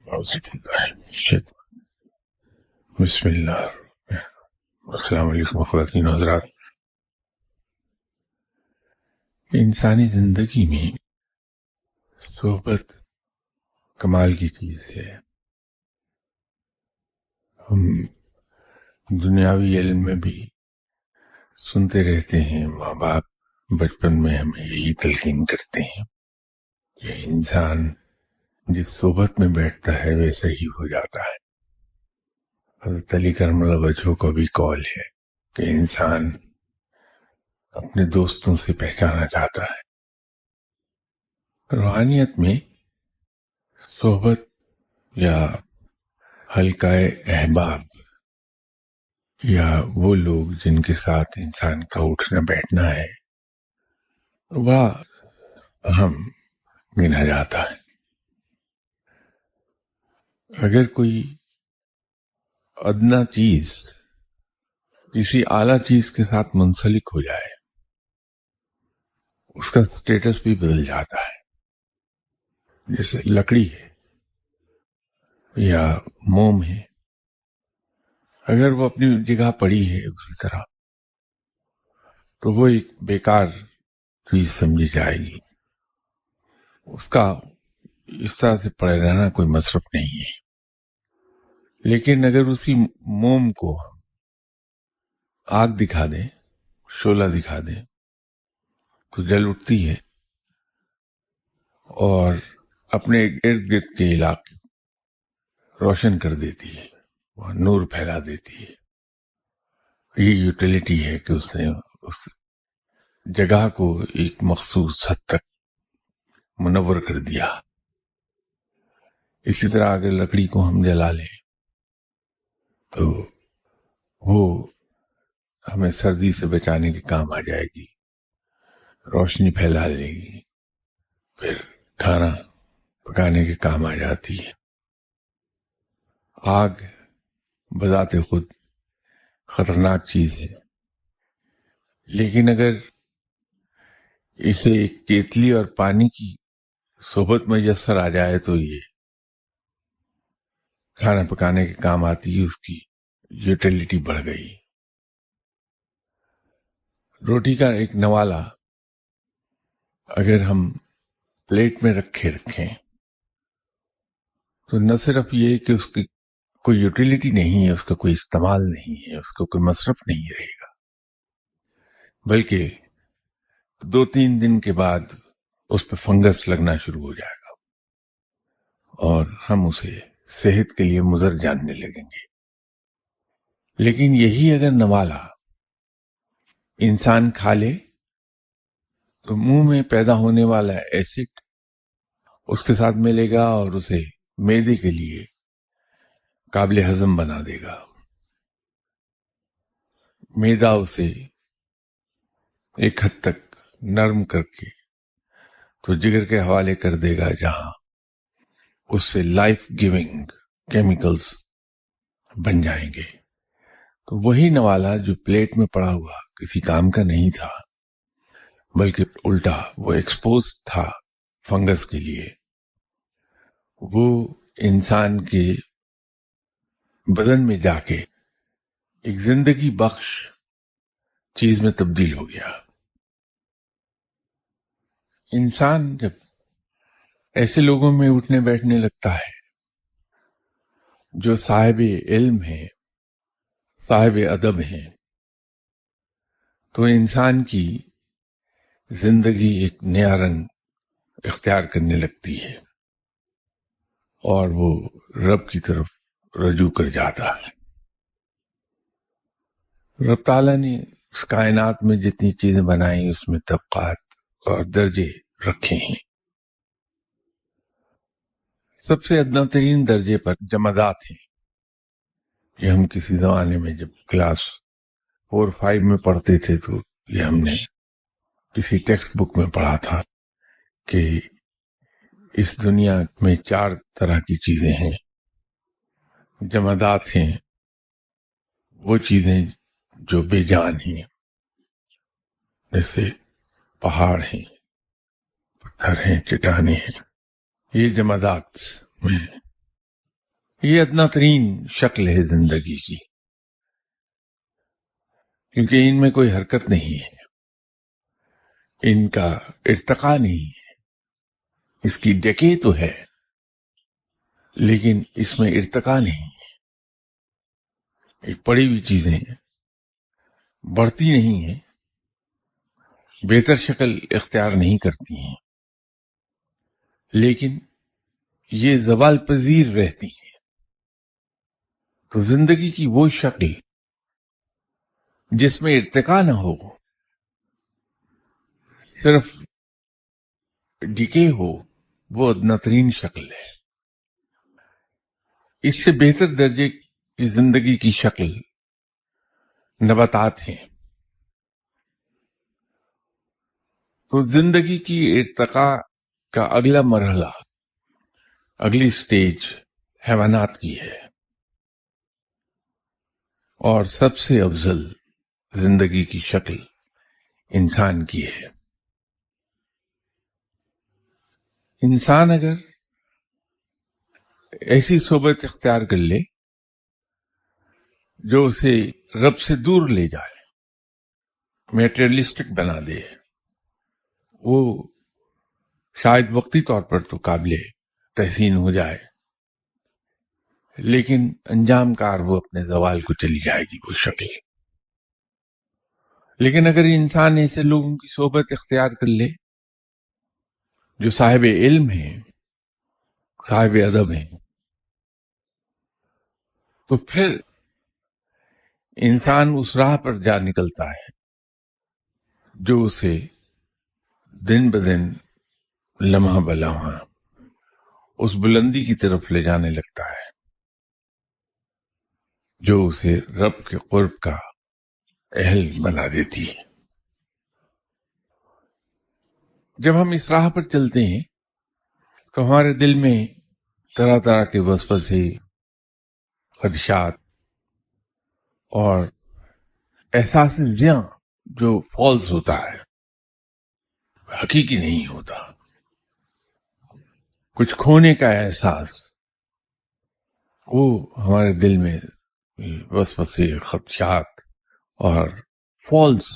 أعوذ بالله من الشيطان. بسم اللہ. السلام علیکم خواتین و حضرات. انسانی زندگی میں صحبت کمال کی چیز ہے. ہم دنیاوی علم میں بھی سنتے رہتے ہیں، ماں باپ بچپن میں ہمیں یہی تلقین کرتے ہیں کہ انسان جس صحبت میں بیٹھتا ہے ویسا ہی ہو جاتا ہے. حضرت علی کرم اللہ وجہہ کا بھی قول ہے کہ انسان اپنے دوستوں سے پہچانا چاہتا ہے. روحانیت میں صحبت یا حلقہ احباب یا وہ لوگ جن کے ساتھ انسان کا اٹھنا بیٹھنا ہے بڑا اہم گنا جاتا ہے. اگر کوئی ادنا چیز کسی اعلیٰ چیز کے ساتھ منسلک ہو جائے اس کا سٹیٹس بھی بدل جاتا ہے. جیسے لکڑی ہے یا موم ہے، اگر وہ اپنی جگہ پڑی ہے اسی طرح تو وہ ایک بیکار چیز سمجھی جائے گی. اس کا اس طرح سے پڑے رہنا کوئی مصرف نہیں ہے. لیکن اگر اسی موم کو آگ دکھا دیں، شعلہ دکھا دیں تو جل اٹھتی ہے اور اپنے ارد گرد کے علاقے روشن کر دیتی ہے، وہ نور پھیلا دیتی ہے. یہ یوٹیلیٹی ہے کہ اس نے اس جگہ کو ایک مخصوص حد تک منور کر دیا. اسی طرح اگر لکڑی کو ہم جلا لیں تو وہ ہمیں سردی سے بچانے کے کام آ جائے گی، روشنی پھیلا لے گی، پھر کھانا پکانے کے کام آ جاتی ہے. آگ بذات خود خطرناک چیز ہے، لیکن اگر اسے ایک کیتلی اور پانی کی صحبت میسر آ جائے تو یہ کھانا پکانے کے کام آتی ہے، اس کی یوٹیلیٹی بڑھ گئی. روٹی کا ایک نوالا اگر ہم پلیٹ میں رکھیں تو نہ صرف یہ کہ اس کی کوئی یوٹیلیٹی نہیں ہے، اس کا کوئی استعمال نہیں ہے، اس کا کوئی مصرف نہیں رہے گا، بلکہ 2-3 دن کے بعد اس پہ فنگس لگنا شروع ہو جائے گا اور ہم اسے صحت کے لیے مضر جاننے لگیں گے. لیکن یہی اگر نوالا انسان کھا لے تو منہ میں پیدا ہونے والا ایسڈ اس کے ساتھ ملے گا اور اسے معدے کے لیے قابل ہضم بنا دے گا. معدہ اسے ایک حد تک نرم کر کے تو جگر کے حوالے کر دے گا، جہاں اس سے لائف گیونگ کیمیکلز بن جائیں گے. تو وہی نوالا جو پلیٹ میں پڑا ہوا کسی کام کا نہیں تھا بلکہ الٹا وہ ایکسپوز تھا فنگس کے لیے، وہ انسان کے بدن میں جا کے ایک زندگی بخش چیز میں تبدیل ہو گیا. انسان جب ایسے لوگوں میں اٹھنے بیٹھنے لگتا ہے جو صاحب علم ہیں، صاحب ادب ہیں، تو انسان کی زندگی ایک نیا رنگ اختیار کرنے لگتی ہے اور وہ رب کی طرف رجوع کر جاتا ہے. رب تعالیٰ نے اس کائنات میں جتنی چیزیں بنائیں اس میں طبقات اور درجے رکھے ہیں. سب سے ادنا ترین درجے پر جمادات ہیں. یہ ہم کسی زمانے میں جب کلاس 4-5 میں پڑھتے تھے تو یہ ہم نے کسی ٹیکسٹ بک میں پڑھا تھا کہ اس دنیا میں 4 طرح کی چیزیں ہیں. جمادات ہیں وہ چیزیں جو بے جان ہیں، جیسے پہاڑ ہیں، پتھر ہیں، چٹانیں ہیں. یہ جمادات میں یہ ادنا ترین شکل ہے زندگی کی، کیونکہ ان میں کوئی حرکت نہیں ہے، ان کا ارتقا نہیں ہے۔ اس کی ڈیکے تو ہے لیکن اس میں ارتقا نہیں ہے۔ ایک پڑی ہوئی چیزیں ہیں، بڑھتی نہیں ہیں، بہتر شکل اختیار نہیں کرتی ہیں، لیکن یہ زوال پذیر رہتی ہیں۔ تو زندگی کی وہ شکل جس میں ارتقا نہ ہو، صرف ڈکے ہو، وہ ادنا ترین شکل ہے۔ اس سے بہتر درجے کی زندگی کی شکل نباتات ہیں۔ تو زندگی کی ارتقاء کا اگلا مرحلہ، اگلی سٹیج حیوانات کی ہے، اور سب سے افضل زندگی کی شکل انسان کی ہے۔ انسان اگر ایسی صحبت اختیار کر لے جو اسے رب سے دور لے جائے، میٹریلسٹک بنا دے، وہ شاید وقتی طور پر تو قابل تحسین ہو جائے، لیکن انجام کار وہ اپنے زوال کو چلی جائے گی وہ شکل۔ لیکن اگر انسان ایسے لوگوں کی صحبت اختیار کر لے جو صاحب علم ہیں، صاحب ادب ہیں، تو پھر انسان اس راہ پر جا نکلتا ہے جو اسے دن بدن، لمحہ بلمحہ اس بلندی کی طرف لے جانے لگتا ہے جو اسے رب کے قرب کا اہل بنا دیتی ہے۔ جب ہم اس راہ پر چلتے ہیں تو ہمارے دل میں طرح طرح کے وسوسے، خدشات اور احساس زیاں جو فالس ہوتا ہے، حقیقی نہیں ہوتا، کچھ کھونے کا احساس، وہ ہمارے دل میں وسوسے، خدشات اور فالس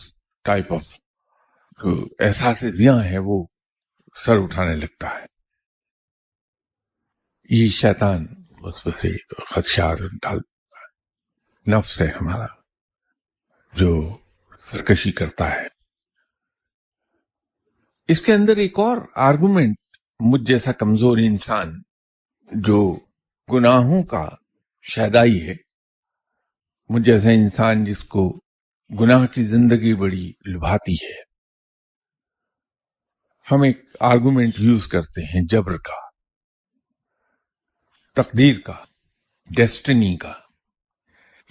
ٹائپ آف جو احساس زیاں ہے وہ سر اٹھانے لگتا ہے۔ یہ شیطان وسوسے اور خدشات ڈالتا ہے، نفس ہے ہمارا جو سرکشی کرتا ہے۔ اس کے اندر ایک اور آرگومنٹ، مجھ جیسا کمزور انسان جو گناہوں کا شیدائی ہے، مجھ جیسا انسان جس کو گناہ کی زندگی بڑی لبھاتی ہے، ہم ایک آرگومنٹ یوز کرتے ہیں جبر کا، تقدیر کا، ڈیسٹنی کا۔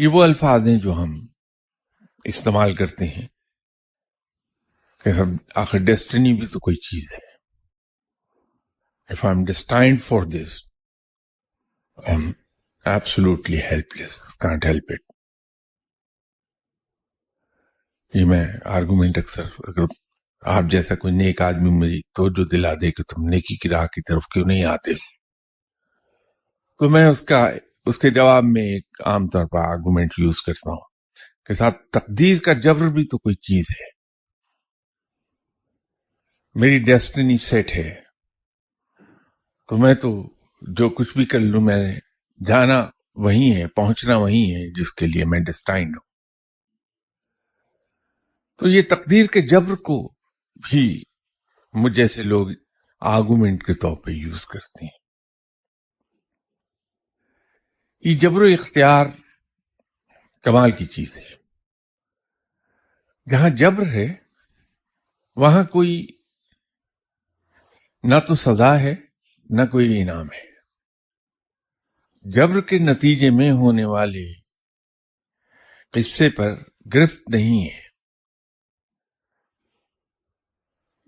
یہ وہ الفاظ ہیں جو ہم استعمال کرتے ہیں کہ آخر ڈیسٹنی بھی تو کوئی چیز ہے۔ If I'm destined for this, I'm absolutely helpless, can't help it۔ یہ میں آرگومنٹ اکثر، اگر آپ جیسا کوئی نیک آدمی مجھے توجہ دلا دے کہ تم نیکی کی راہ کی طرف کیوں نہیں آتے، تو میں اس کے جواب میں ایک عام طور پر آرگومنٹ یوز کرتا ہوں کہ صاحب تقدیر کا جبر بھی تو کوئی چیز ہے، میری ڈیسٹنی سیٹ ہے، تو میں تو جو کچھ بھی کر لوں، میں نے جانا وہیں ہے، پہنچنا وہیں ہے جس کے لیے میں ڈیسٹائنڈ ہوں۔ تو یہ تقدیر کے جبر کو بھی مجھ جیسے لوگ آرگومنٹ کے طور پہ یوز کرتے ہیں۔ یہ جبر و اختیار کمال کی چیز ہے۔ جہاں جبر ہے وہاں کوئی نہ تو سزا ہے نہ کوئی انعام ہے۔ جبر کے نتیجے میں ہونے والے قصے پر گرفت نہیں ہے۔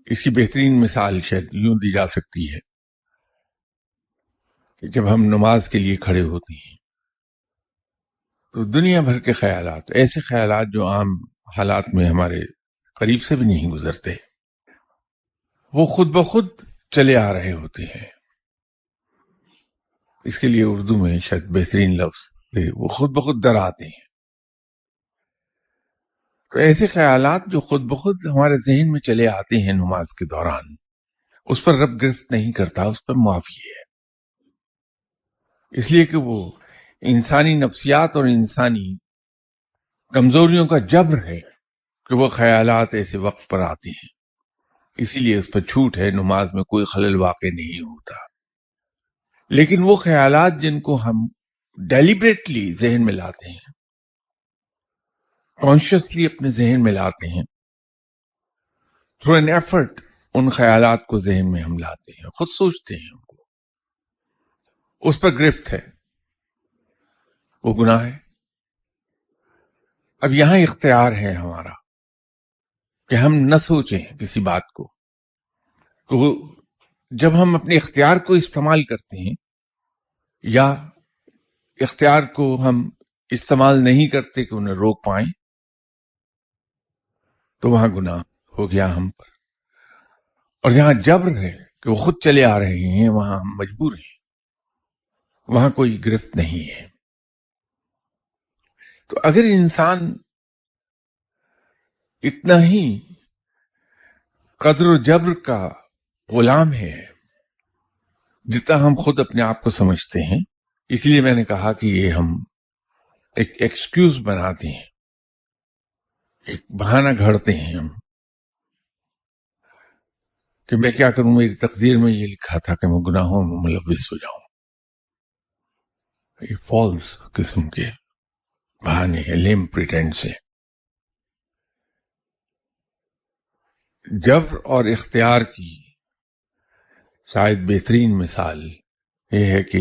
اس کی بہترین مثال شاید یوں دی جا سکتی ہے کہ جب ہم نماز کے لیے کھڑے ہوتے ہیں تو دنیا بھر کے خیالات، ایسے خیالات جو عام حالات میں ہمارے قریب سے بھی نہیں گزرتے، وہ خود بخود چلے آ رہے ہوتے ہیں۔ اس کے لیے اردو میں شاید بہترین لفظ وہ خود بخود در آتے ہیں. تو ایسے خیالات جو خود بخود ہمارے ذہن میں چلے آتے ہیں نماز کے دوران، اس پر رب گرفت نہیں کرتا، اس پر معافی ہے. اس لیے کہ وہ انسانی نفسیات اور انسانی کمزوریوں کا جبر ہے کہ وہ خیالات ایسے وقت پر آتے ہیں. اسی لیے اس پر چھوٹ ہے، نماز میں کوئی خلل واقع نہیں ہوتا. لیکن وہ خیالات جن کو ہم ڈیلیبریٹلی ذہن میں لاتے ہیں، کانشیسلی اپنے ذہن میں لاتے ہیں، تھرو این ایفرٹ ان خیالات کو ذہن میں ہم لاتے ہیں، خود سوچتے ہیں، ان کو اس پر گرفت ہے، وہ گناہ ہے. اب یہاں اختیار ہے ہمارا کہ ہم نہ سوچیں کسی بات کو. تو جب ہم اپنے اختیار کو استعمال کرتے ہیں یا اختیار کو ہم استعمال نہیں کرتے کہ انہیں روک پائیں، تو وہاں گناہ ہو گیا ہم پر. اور جہاں جبر ہے کہ وہ خود چلے آ رہے ہیں، وہاں ہم مجبور ہیں، وہاں کوئی گرفت نہیں ہے. تو اگر انسان اتنا ہی قدر و جبر کا غلام ہے جتنا ہم خود اپنے آپ کو سمجھتے ہیں، اس لیے میں نے کہا کہ یہ ہم ایک ایکسکیوز بناتے ہیں، ایک بہانہ گھڑتے ہیں ہم کہ میں کیا کروں، میری تقدیر میں یہ لکھا تھا کہ میں گناہوں میں ملوث ہو جاؤں. یہ فالس قسم کے بہانے ہیں، لیم پریٹینڈ سے. جبر اور اختیار کی شاید بہترین مثال یہ ہے کہ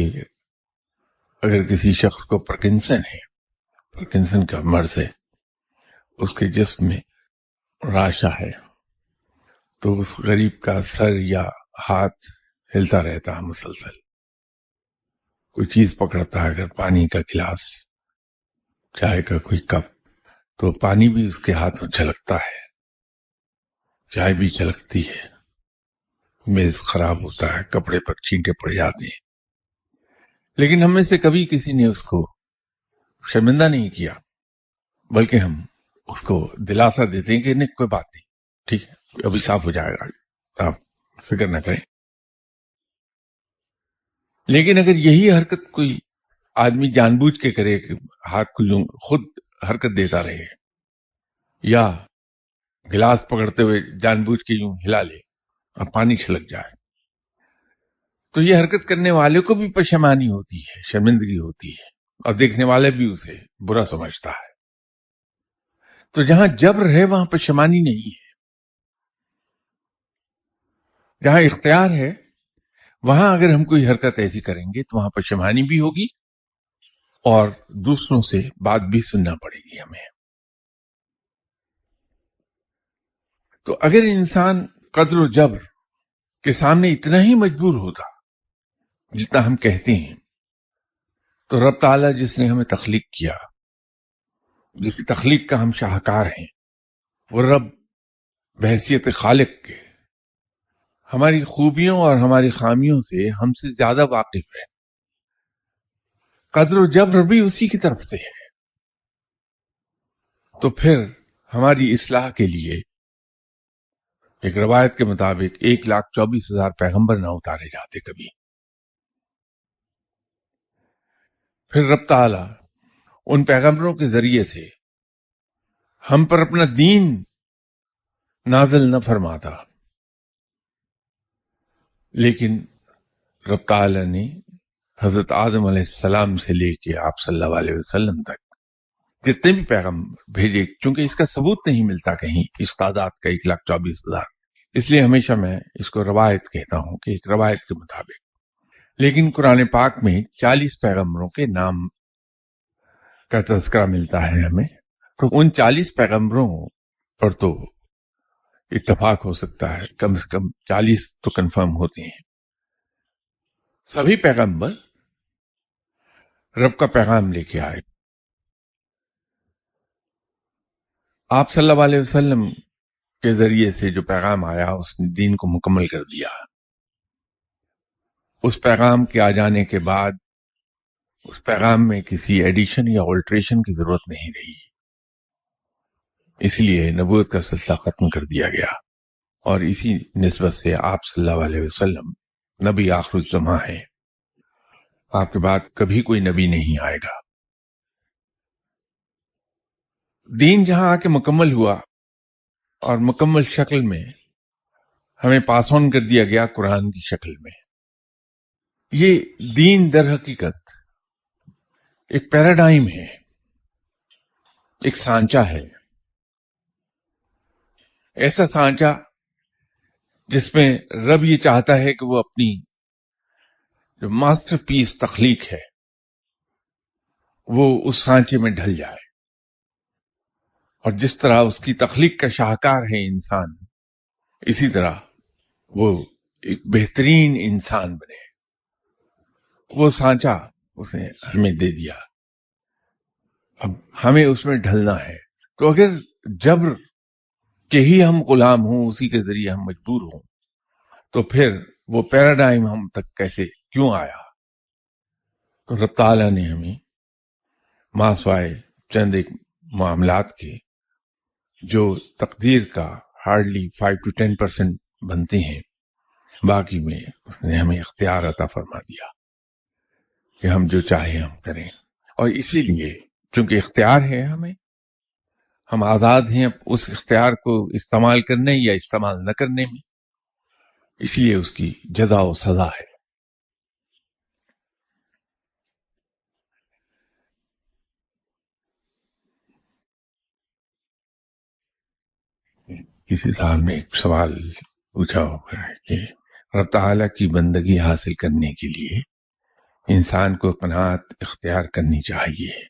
اگر کسی شخص کو پارکنسن کا مرض ہے، اس کے جسم میں راشا ہے، تو اس غریب کا سر یا ہاتھ ہلتا رہتا ہے مسلسل. کوئی چیز پکڑتا ہے، اگر پانی کا گلاس، چائے کا کوئی کپ، تو پانی بھی اس کے ہاتھ میں چھلکتا ہے، چائے بھی چھلکتی ہے، میز خراب ہوتا ہے، کپڑے پر چینٹے پڑ جاتے ہیں. لیکن ہم میں سے کبھی کسی نے اس کو شرمندہ نہیں کیا، بلکہ ہم اس کو دلاسا دیتے ہیں کہ نہیں، کوئی بات نہیں، ٹھیک ہے، ابھی صاف ہو جائے گا، آپ فکر نہ کریں. لیکن اگر یہی حرکت کوئی آدمی جان بوجھ کے کرے کہ ہاتھ کو یوں خود حرکت دیتا رہے، یا گلاس پکڑتے ہوئے جان بوجھ کے یوں ہلا لے اور پانی چھلک جائے، تو یہ حرکت کرنے والے کو بھی پشیمانی ہوتی ہے، شرمندگی ہوتی ہے، اور دیکھنے والے بھی اسے برا سمجھتا ہے. تو جہاں جبر ہے وہاں پشیمانی نہیں ہے، جہاں اختیار ہے وہاں اگر ہم کوئی حرکت ایسی کریں گے تو وہاں پشیمانی بھی ہوگی اور دوسروں سے بات بھی سننا پڑے گی ہمیں. تو اگر انسان قدر و جبر کے سامنے اتنا ہی مجبور ہوتا جتنا ہم کہتے ہیں، تو رب تعالیٰ جس نے ہمیں تخلیق کیا، جس کی تخلیق کا ہم شاہکار ہیں، وہ رب بحیثیت خالق کے ہماری خوبیوں اور ہماری خامیوں سے ہم سے زیادہ واقف ہے. قدر و جبر بھی اسی کی طرف سے ہے. تو پھر ہماری اصلاح کے لیے ایک روایت کے مطابق 1,24,000 پیغمبر نہ اتارے جاتے کبھی. پھر رب تعالیٰ ان پیغمبروں کے ذریعے سے ہم پر اپنا دین نازل نہ فرماتا، لیکن رب تعالیٰ نے حضرت آدم علیہ السلام سے لے کے آپ صلی اللہ علیہ وسلم تک جتنے بھی پیغمبر بھیجے، چونکہ اس کا ثبوت نہیں ملتا کہیں اس تعداد کا 1,24,000، اس لیے ہمیشہ میں اس کو روایت کہتا ہوں کہ ایک روایت کے مطابق. لیکن قرآن پاک میں 40 پیغمبروں کے نام کا تذکرہ ملتا ہے ہمیں. تو ان 40 پیغمبروں پر تو اتفاق ہو سکتا ہے، کم سے کم 40 تو کنفرم ہوتے ہیں. سبھی پیغمبر رب کا پیغام لے کے آئے. آپ صلی اللہ علیہ وسلم کے ذریعے سے جو پیغام آیا، اس نے دین کو مکمل کر دیا. اس پیغام کے آ جانے کے بعد اس پیغام میں کسی ایڈیشن یا آلٹریشن کی ضرورت نہیں رہی، اس لیے نبوت کا سلسلہ ختم کر دیا گیا، اور اسی نسبت سے آپ صلی اللہ علیہ وسلم نبی آخر الزماں ہیں۔ آپ کے بعد کبھی کوئی نبی نہیں آئے گا۔ دین جہاں آ کے مکمل ہوا اور مکمل شکل میں ہمیں پاس آن کر دیا گیا قرآن کی شکل میں، یہ دین در حقیقت ایک پیراڈائم ہے، ایک سانچہ ہے، ایسا سانچہ جس میں رب یہ چاہتا ہے کہ وہ اپنی جو ماسٹر پیس تخلیق ہے وہ اس سانچے میں ڈھل جائے، اور جس طرح اس کی تخلیق کا شاہکار ہے انسان، اسی طرح وہ ایک بہترین انسان بنے۔ وہ سانچہ اس نے ہمیں دے دیا، اب ہمیں اس میں ڈھلنا ہے۔ تو اگر جبر کے ہی ہم غلام ہوں، اسی کے ذریعے ہم مجبور ہوں، تو پھر وہ پیراڈائم ہم تک کیسے کیوں آیا؟ تو رب تعالیٰ نے ہمیں ماسوائے چند ایک معاملات کے جو تقدیر کا ہارڈلی 5 to 10% بنتے ہیں، باقی میں اس نے ہمیں اختیار عطا فرما دیا کہ ہم جو چاہے ہم کریں، اور اسی لیے چونکہ اختیار ہے ہم آزاد ہیں اس اختیار کو استعمال کرنے یا استعمال نہ کرنے میں، اس لیے اس کی جزا و سزا ہے۔ کسی صاحب نے ایک سوال پوچھا ہوگا کہ رب تعالیٰ کی بندگی حاصل کرنے کے لیے انسان کو قناعت اختیار کرنی چاہیے۔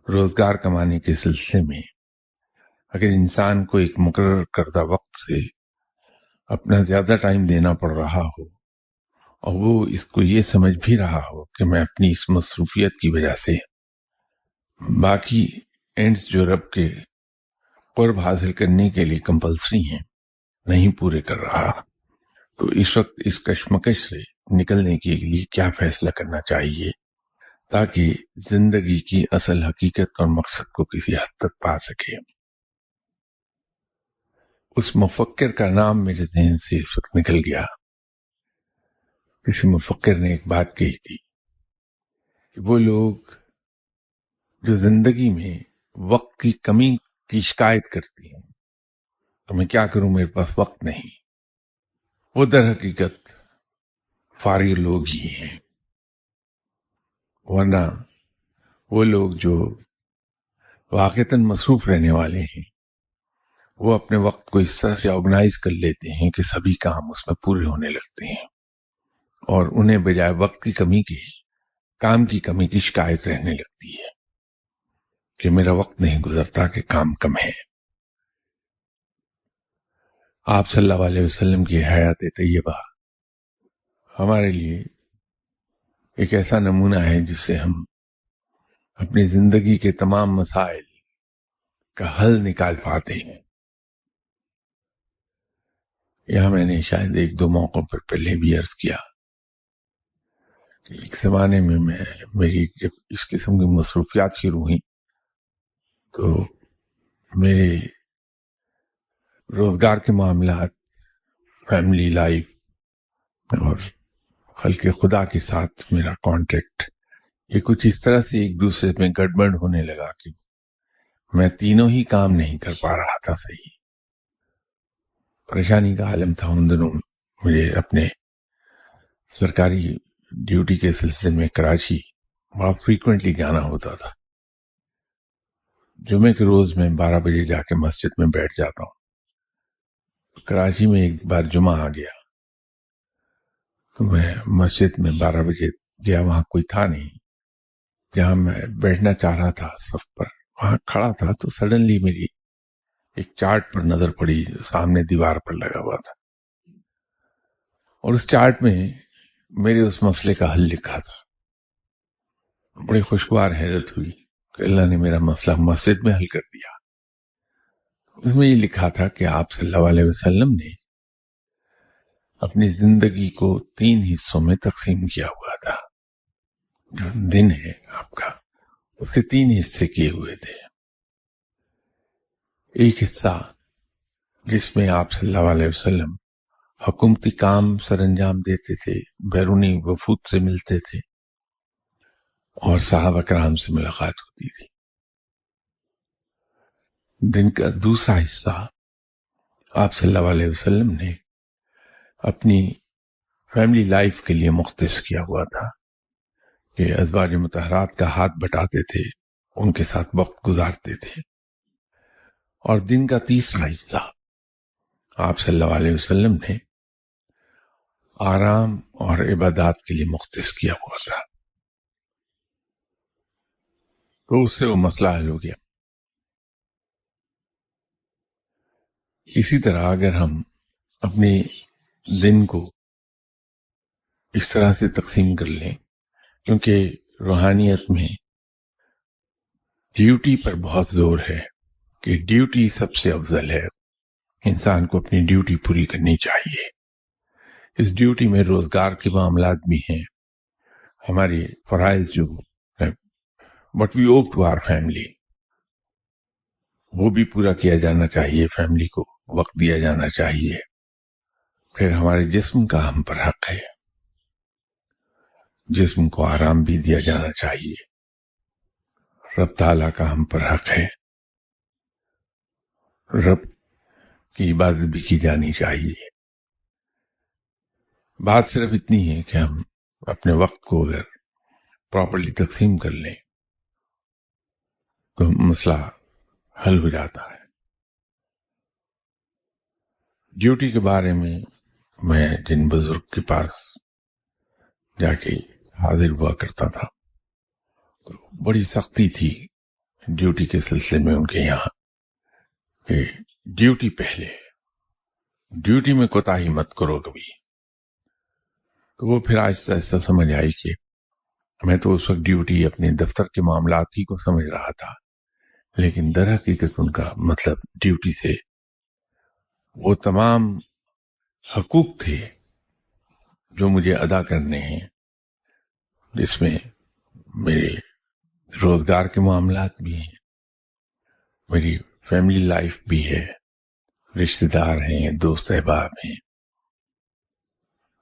روزگار کمانے کے سلسلے میں اگر انسان کو ایک مقرر کردہ وقت سے اپنا زیادہ ٹائم دینا پڑ رہا ہو، اور وہ اس کو یہ سمجھ بھی رہا ہو کہ میں اپنی اس مصروفیت کی وجہ سے باقی اینڈز جو رب کے قرب حاصل کرنے کے لیے کمپلسری ہیں نہیں پورے کر رہا، تو اس وقت اس کشمکش سے نکلنے کے لیے کیا فیصلہ کرنا چاہیے تاکہ زندگی کی اصل حقیقت اور مقصد کو کسی حد تک پا سکے۔ اس مفکر کا نام میرے ذہن سے اس وقت نکل گیا۔ کسی مفکر نے ایک بات کہی تھی کہ وہ لوگ جو زندگی میں وقت کی کمی کی شکایت کرتی ہیں، تو میں کیا کروں، میرے پاس وقت نہیں، وہ در حقیقت فارغ لوگ ہی ہیں۔ ورنہ وہ لوگ جو واقعتاً مصروف رہنے والے ہیں، وہ اپنے وقت کو اس طرح سے آرگنائز کر لیتے ہیں کہ سبھی کام اس میں پورے ہونے لگتے ہیں، اور انہیں بجائے وقت کی کمی کے کام کی کمی کی شکایت رہنے لگتی ہے کہ میرا وقت نہیں گزرتا، کہ کام کم ہے۔ آپ صلی اللہ علیہ وسلم کی حیات طیبہ ہمارے لیے ایک ایسا نمونہ ہے جس سے ہم اپنی زندگی کے تمام مسائل کا حل نکال پاتے ہیں۔ یہاں میں نے شاید ایک دو موقعوں پر پہلے بھی عرض کیا کہ ایک زمانے میں میری جب اس قسم کی مصروفیات شروع ہوئیں تو میرے روزگار کے معاملات، فیملی لائف اور خلق خدا کے ساتھ میرا کانٹیکٹ، یہ کچھ اس طرح سے ایک دوسرے میں گڑبڑ ہونے لگا کہ میں تینوں ہی کام نہیں کر پا رہا تھا صحیح۔ پریشانی کا عالم تھا۔ ان دنوں مجھے اپنے سرکاری ڈیوٹی کے سلسلے میں کراچی بڑا فریکوینٹلی جانا ہوتا تھا۔ جمعے کے روز میں 12 بجے جا کے مسجد میں بیٹھ جاتا ہوں۔ کراچی میں ایک بار جمعہ آ گیا تو میں مسجد میں 12 بجے گیا، وہاں کوئی تھا نہیں۔ جہاں میں بیٹھنا چاہ رہا تھا صف پر، وہاں کھڑا تھا تو سڈنلی میری ایک چارٹ پر نظر پڑی، سامنے دیوار پر لگا ہوا تھا، اور اس چارٹ میں میرے اس مسئلے کا حل لکھا تھا۔ بڑی خوشگوار حیرت ہوئی کہ اللہ نے میرا مسئلہ مسجد میں حل کر دیا۔ اس میں یہ لکھا تھا کہ آپ صلی اللہ علیہ وسلم نے اپنی زندگی کو 3 حصوں میں تقسیم کیا ہوا تھا۔ جو دن ہے آپ کا اس کے 3 حصے کیے ہوئے تھے. ایک حصہ جس میں آپ صلی اللہ علیہ وسلم حکومتی کام سر انجام دیتے تھے، بیرونی وفود سے ملتے تھے اور صحابہ کرام سے ملاقات ہوتی تھی. دن کا دوسرا حصہ آپ صلی اللہ علیہ وسلم نے اپنی فیملی لائف کے لیے مختص کیا ہوا تھا کہ ازواج مطہرات کا ہاتھ بٹاتے تھے، ان کے ساتھ وقت گزارتے تھے. اور دن کا تیسرا حصہ آپ صلی اللہ علیہ وسلم نے آرام اور عبادات کے لیے مختص کیا ہوا تھا. تو اس سے وہ مسئلہ حل ہو گیا. اسی طرح اگر ہم اپنے دن کو اس طرح سے تقسیم کر لیں، کیونکہ روحانیت میں ڈیوٹی پر بہت زور ہے کہ ڈیوٹی سب سے افضل ہے، انسان کو اپنی ڈیوٹی پوری کرنی چاہیے. اس ڈیوٹی میں روزگار کے معاملات بھی ہیں، ہماری فرائض جو what we owe to our family وہ بھی پورا کیا جانا چاہیے، فیملی کو وقت دیا جانا چاہیے. پھر ہمارے جسم کا ہم پر حق ہے، جسم کو آرام بھی دیا جانا چاہیے. رب تعالیٰ کا ہم پر حق ہے، رب کی عبادت بھی کی جانی چاہیے. بات صرف اتنی ہے کہ ہم اپنے وقت کو اگر پراپرلی تقسیم کر لیں تو مسئلہ حل ہو جاتا ہے. ڈیوٹی کے بارے میں جن بزرگ کے پاس جا کے حاضر ہوا کرتا تھا تو بڑی سختی تھی ڈیوٹی کے سلسلے میں ان کے یہاں کہ ڈیوٹی پہلے، ڈیوٹی میں کوتاہی مت کرو کبھی. تو وہ پھر آہستہ آہستہ سمجھ آئی کہ میں تو اس وقت ڈیوٹی اپنے دفتر کے معاملات ہی کو سمجھ رہا تھا، لیکن در حقیقت ان کا مطلب ڈیوٹی سے وہ تمام حقوق تھے جو مجھے ادا کرنے ہیں، جس میں میرے روزگار کے معاملات بھی ہیں، میری فیملی لائف بھی ہے، رشتہ دار ہیں، دوست احباب ہیں،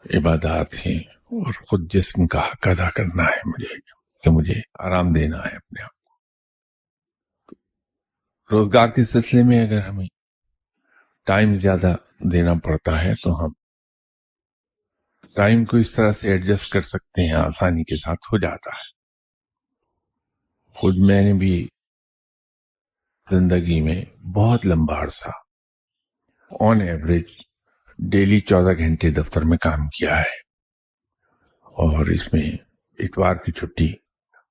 عبادات ہیں، اور خود جسم کا حق ادا کرنا ہے مجھے کہ مجھے آرام دینا ہے اپنے آپ کو. روزگار کے سلسلے میں اگر ہمیں ٹائم زیادہ دینا پڑتا ہے تو ہم ٹائم کو اس طرح سے ایڈجسٹ کر سکتے ہیں، آسانی کے ساتھ ہو جاتا ہے. خود میں نے بھی زندگی میں بہت لمبا عرصہ آن ایوریج ڈیلی 14 گھنٹے دفتر میں کام کیا ہے، اور اس میں اتوار کی چھٹی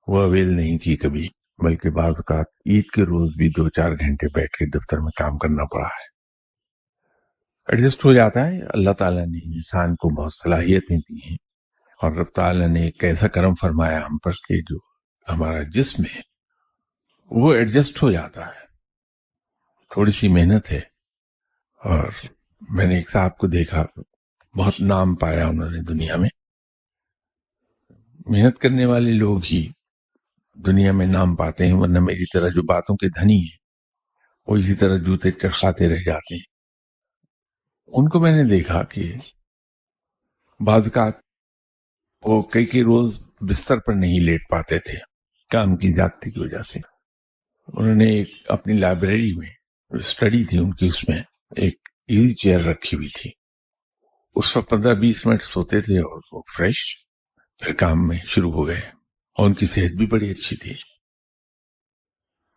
وہ اویل نہیں کی کبھی، بلکہ بعض اوقات عید کے روز بھی 2-4 گھنٹے بیٹھ کے دفتر میں کام کرنا پڑا ہے. ایڈجسٹ ہو جاتا ہے. اللہ تعالیٰ نے انسان کو بہت صلاحیتیں دی ہیں، اور رب تعالیٰ نے ایک ایسا کرم فرمایا ہم پر کہ جو ہمارا جسم ہے وہ ایڈجسٹ ہو جاتا ہے. تھوڑی سی محنت ہے. اور میں نے ایک صاحب کو دیکھا، بہت نام پایا انہوں نے دنیا میں. محنت کرنے والے لوگ ہی دنیا میں نام پاتے ہیں، ورنہ میری طرح جو باتوں کے دھنی ہیں وہ اسی طرح جوتے چرخاتے رہ جاتے ہیں. ان کو میں نے دیکھا کہ بعض اوقات وہ کئی روز بستر پر نہیں لیٹ پاتے تھے کام کی زیادتی کی وجہ سے. انہوں نے اپنی لائبریری میں اسٹڈی تھی ان کی، اس میں ایک ایزی چیئر رکھی ہوئی تھی. اس وقت 15-20 منٹ سوتے تھے اور وہ فریش پھر کام میں شروع ہو گئے. اور ان کی صحت بھی بڑی اچھی تھی.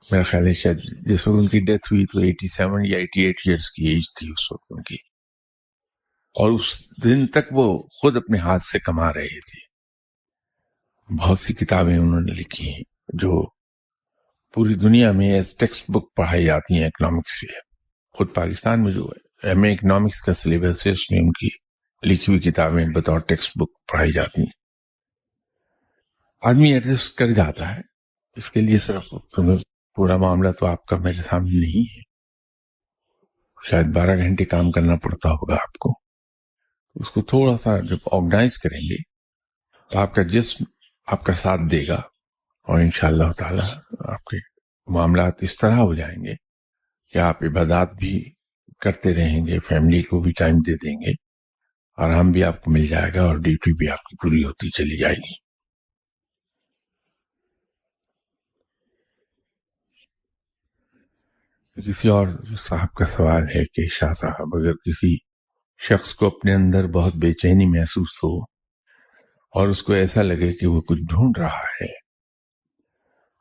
میرا خیال ہے شاید جس وقت ان کی ڈیتھ ہوئی تو 87 یا 88 ایئرس کی ایج تھی اس وقت ان کی. اور اس دن تک وہ خود اپنے ہاتھ سے کما رہے تھے. بہت سی کتابیں انہوں نے لکھی ہیں جو پوری دنیا میں ایز ٹیکسٹ بک پڑھائی جاتی ہیں اکنامکس میں. خود پاکستان میں جو ایم اے اکنامکس کا سلیبس ہے اس میں ان کی لکھی ہوئی کتابیں بطور ٹیکسٹ بک پڑھائی جاتی ہیں. آدمی ایڈجسٹ کر جاتا ہے. اس کے لیے صرف پورا معاملہ تو آپ کا میرے سامنے نہیں ہے. شاید 12 گھنٹے کام کرنا پڑتا ہوگا آپ کو. اس کو تھوڑا سا جب آرگنائز کریں گے تو آپ کا جسم آپ کا ساتھ دے گا، اور انشاءاللہ تعالی آپ کے معاملات اس طرح ہو جائیں گے کہ آپ عبادات بھی کرتے رہیں گے، فیملی کو بھی ٹائم دے دیں گے، آرام بھی آپ کو مل جائے گا، اور ڈیوٹی بھی آپ کی پوری ہوتی چلی جائے گی۔ کسی اور صاحب کا سوال ہے کہ شاہ صاحب، اگر کسی شخص کو اپنے اندر بہت بے چینی محسوس ہو اور اس کو ایسا لگے کہ وہ کچھ ڈھونڈ رہا ہے،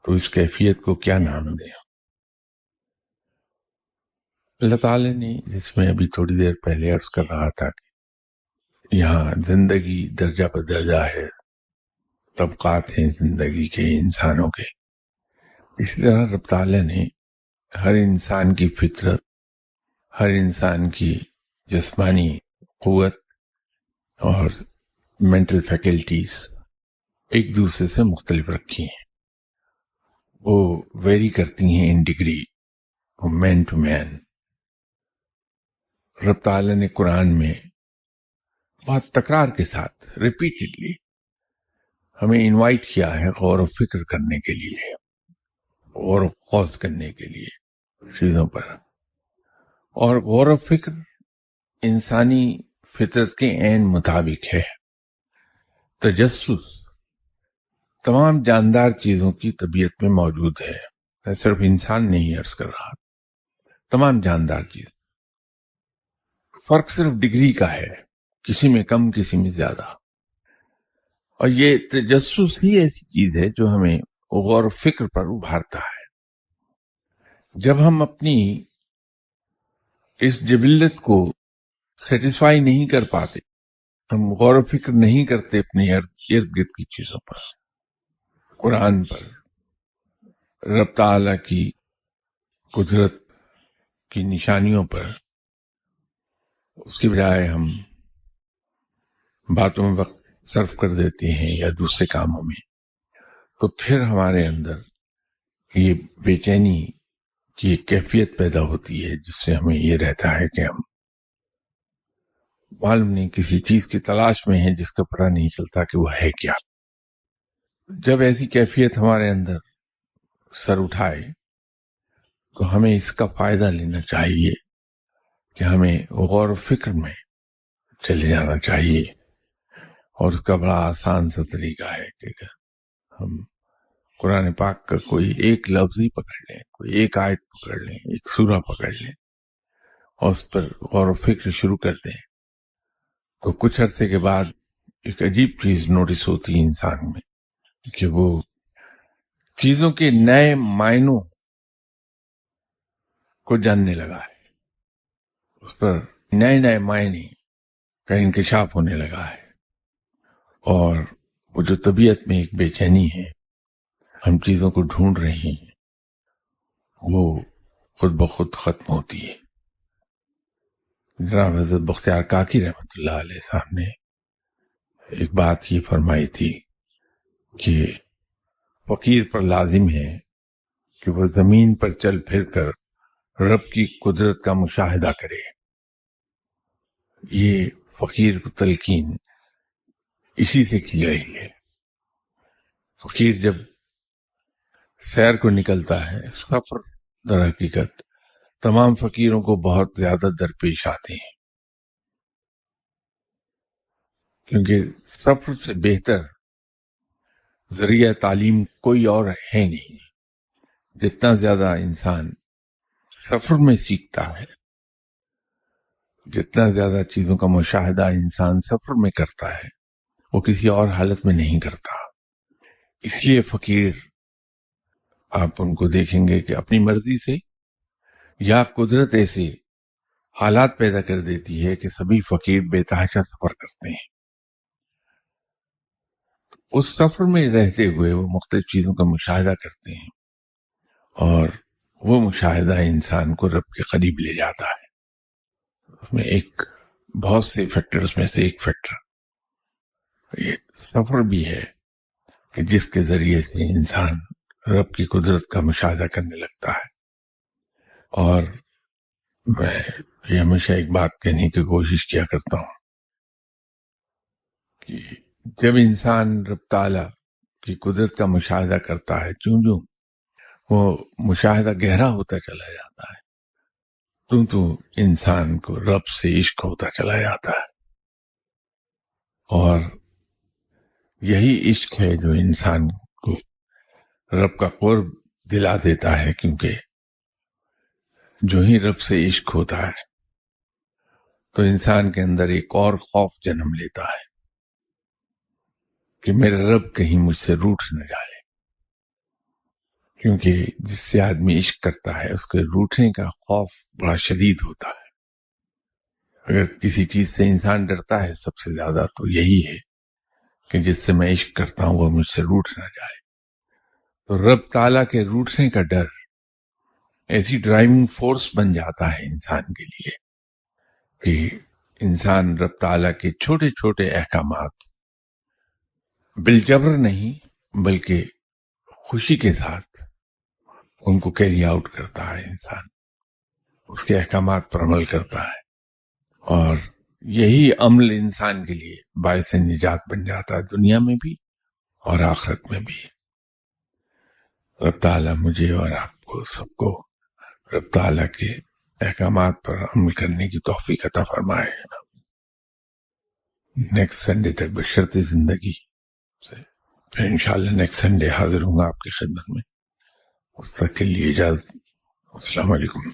تو اس کیفیت کو کیا نام دیں؟ اللہ تعالی نے، جس میں ابھی تھوڑی دیر پہلے عرض کر رہا تھا کہ یہاں زندگی درجہ پر درجہ ہے، طبقات ہیں زندگی کے، انسانوں کے، اسی طرح رب تعالی نے ہر انسان کی فطرت، ہر انسان کی جسمانی قوت اور مینٹل فیکلٹیز ایک دوسرے سے مختلف رکھی ہیں، وہ ویری کرتی ہیں ان ڈگری، مین ٹو مین۔ رب تعالی نے قرآن میں بہت تکرار کے ساتھ ریپیٹڈلی ہمیں انوائٹ کیا ہے غور و فکر کرنے کے لیے، غور و خوض کرنے کے لیے چیزوں پر، اور غور و فکر انسانی فطرت کے عین مطابق ہے۔ تجسس تمام جاندار چیزوں کی طبیعت میں موجود ہے، میں صرف انسان نہیں عرض کر رہا، تمام جاندار چیز، فرق صرف ڈگری کا ہے، کسی میں کم کسی میں زیادہ۔ اور یہ تجسس ہی ایسی چیز ہے جو ہمیں غور و فکر پر ابھارتا ہے۔ جب ہم اپنی اس جبلت کو سیٹسفائی نہیں کر پاتے، ہم غور و فکر نہیں کرتے اپنے ارد گرد کی چیزوں پر، قرآن پر، رب تعالی کی قدرت کی نشانیوں پر، اس کی بجائے ہم باتوں میں وقت صرف کر دیتے ہیں یا دوسرے کاموں میں، تو پھر ہمارے اندر یہ بے چینی کی ایک کیفیت پیدا ہوتی ہے، جس سے ہمیں یہ رہتا ہے کہ ہم معلوم نہیں کسی چیز کی تلاش میں ہیں جس کا پتہ نہیں چلتا کہ وہ ہے کیا۔ جب ایسی کیفیت ہمارے اندر سر اٹھائے تو ہمیں اس کا فائدہ لینا چاہیے کہ ہمیں غور و فکر میں چلے جانا چاہیے، اور اس کا بڑا آسان سا طریقہ ہے کہ ہم قرآن پاک کا کوئی ایک لفظ ہی پکڑ لیں، کوئی ایک آیت پکڑ لیں، ایک سورہ پکڑ لیں، اور اس پر غور و فکر شروع کر دیں، تو کچھ عرصے کے بعد ایک عجیب چیز نوٹس ہوتی ہے انسان میں کہ وہ چیزوں کے نئے معنوں کو جاننے لگا ہے، اس پر نئے نئے معنی کا انکشاف ہونے لگا ہے، اور وہ جو طبیعت میں ایک بے چینی ہے، ہم چیزوں کو ڈھونڈ رہے ہیں، وہ خود بخود ختم ہوتی ہے۔ جناب حضرت بختیار کاکی رحمۃ اللہ علیہ صاحب نے ایک بات یہ فرمائی تھی کہ فقیر پر لازم ہے کہ وہ زمین پر چل پھر کر رب کی قدرت کا مشاہدہ کرے۔ یہ فقیر کو تلقین اسی سے کی گئی ہے۔ فقیر جب سیر کو نکلتا ہے، سفر در حقیقت تمام فقیروں کو بہت زیادہ درپیش آتے ہیں، کیونکہ سفر سے بہتر ذریعہ تعلیم کوئی اور ہے نہیں۔ جتنا زیادہ انسان سفر میں سیکھتا ہے، جتنا زیادہ چیزوں کا مشاہدہ انسان سفر میں کرتا ہے، وہ کسی اور حالت میں نہیں کرتا۔ اس لیے فقیر آپ ان کو دیکھیں گے کہ اپنی مرضی سے یا قدرت ایسے حالات پیدا کر دیتی ہے کہ سبھی فقیر بے تحاشا سفر کرتے ہیں۔ اس سفر میں رہتے ہوئے وہ مختلف چیزوں کا مشاہدہ کرتے ہیں، اور وہ مشاہدہ انسان کو رب کے قریب لے جاتا ہے۔ اس میں ایک بہت سے فیکٹرز میں سے ایک فیکٹر یہ سفر بھی ہے کہ جس کے ذریعے سے انسان رب کی قدرت کا مشاہدہ کرنے لگتا ہے۔ اور میں یہ ہمیشہ ایک بات کہنے کی کوشش کیا کرتا ہوں کہ جب انسان رب تعالی کی قدرت کا مشاہدہ کرتا ہے، چوں چوں وہ مشاہدہ گہرا ہوتا چلا جاتا ہے، تو انسان کو رب سے عشق ہوتا چلا جاتا ہے. اور یہی عشق ہے جو انسان کو رب کا قرب دلا دیتا ہے، کیونکہ جو ہی رب سے عشق ہوتا ہے تو انسان کے اندر ایک اور خوف جنم لیتا ہے کہ میرا رب کہیں مجھ سے روٹھ نہ جائے. کیونکہ جس سے آدمی عشق کرتا ہے اس کے روٹھنے کا خوف بڑا شدید ہوتا ہے. اگر کسی چیز سے انسان ڈرتا ہے سب سے زیادہ تو یہی ہے کہ جس سے میں عشق کرتا ہوں وہ مجھ سے روٹھ نہ جائے. تو رب تعالیٰ کے روٹھنے کا ڈر ایسی ڈرائیونگ فورس بن جاتا ہے انسان کے لیے کہ انسان رب تعالیٰ کے چھوٹے چھوٹے احکامات بالجبر نہیں بلکہ خوشی کے ساتھ ان کو کیری آؤٹ کرتا ہے. انسان اس کے احکامات پر عمل کرتا ہے اور یہی عمل انسان کے لیے باعث نجات بن جاتا ہے، دنیا میں بھی اور آخرت میں بھی. رب تعالیٰ مجھے اور آپ کو سب کو رب تعالیٰ کے احکامات پر عمل کرنے کی توفیق عطا فرمائے. نیکسٹ سنڈے تک بشرط زندگی سے پھر انشاءاللہ نیکسٹ سنڈے حاضر ہوں گا آپ کی خدمت میں. اس وقت کے لیے اجازت. السلام علیکم.